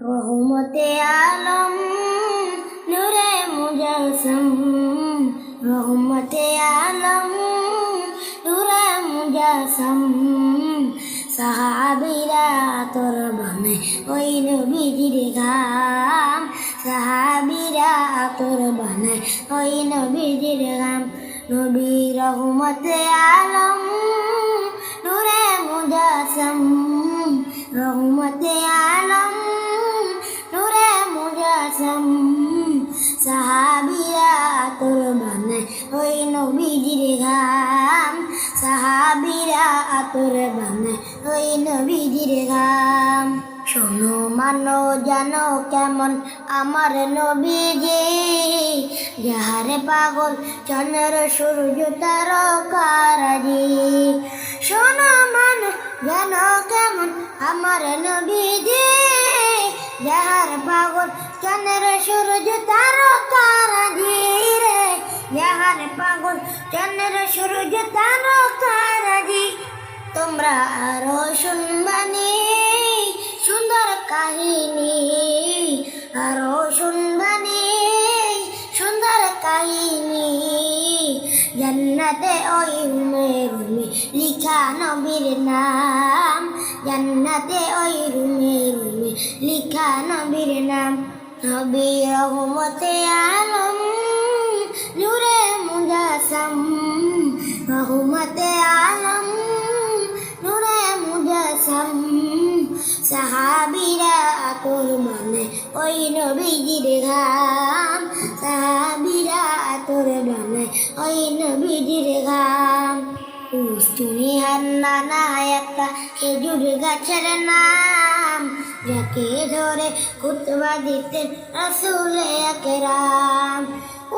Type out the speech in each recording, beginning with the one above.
রহমতে আলম নূরে মুজাসম, রহমতে আলম নূরে মুজাসম। সাহাবীরা তোর বানায় ওই নবীজির গাম, সাহাবীরা তোর বানায় ওই নবীজির গাম। নবী রহমতে আলম নূরে মুজাসম, রহমতে আলম নূরে মুজাসম। সাহাবীরা তোর বানায় ওই নবীজির গাম, সাহাবীরা তোর বানায় ওই নবীজির গাম। শোনো মানো জানো কেমন আমার নবীজি, যাহারে পাগল চন্দ্র সূর্য তারকারাজি। শোনো মানো জানো কেমন আমার নবীজি, যাহার পাগল চন্দ্র সূর্য তারকারাজি রে, যাহার পাগল চন্দ্র সূর্য তারকারাজি। তোমরা আরো শুনবানি সুন্দর কাহিনী, আরো শুনবানি সুন্দর কাহিনী। জান্নাতে ওই রুমে রুমে লিখা নবীর নাম, জান্নাতে ওই রুমে রুমে লিখা নবীর নাম। নবী রহমতে আলম নূরে মুজাসম, রহমতে আলম নূরে মুজাসম। সাহাবীরা তোর বানায় ওই নবীজির গাম, সাহাবীরা তোর বানায় ওই নবীজির গাম। উস্তুনিহার নানা একটা খেজুর গাছের নাম, যাকে ধরে খুতবা দিতেন রাসূলে আকরাম।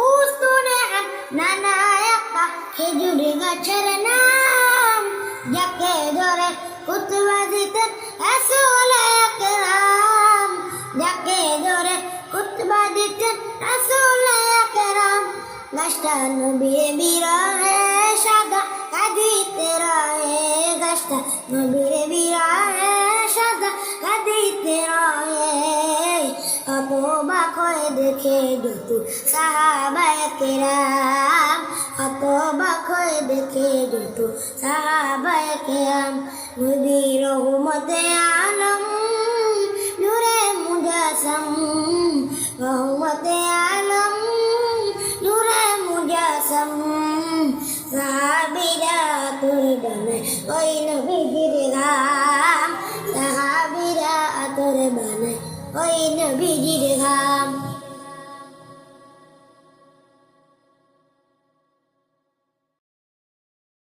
উস্তুনিহার নানা একটা খেজুর গাছের নাম, যাকে ধরে খুতবা দিতেন রাসূলে আকরাম, যাকে ধরে খুতবা দিতেন রাসূলে আকরাম। গাছটা নবীর বিরহে সাদা কাঁদিতে রহে, গাছটা নবীর বিরহে সাদা কাঁদিতে রহে। হতবাক হয়ে দেখে যত সাহাবায়ে কেরাম, হতবাক হয়ে দেখে যত সাহাবায়ে কেরাম। নবী রহমতে আলম নূরে মুজাসম, রহমতে আলম নূরে মুজাসম। সাহাবীরা তোর বানায় ওই নবীজির গাম, সাহাবীরা তোর বানায় ওই নবীজির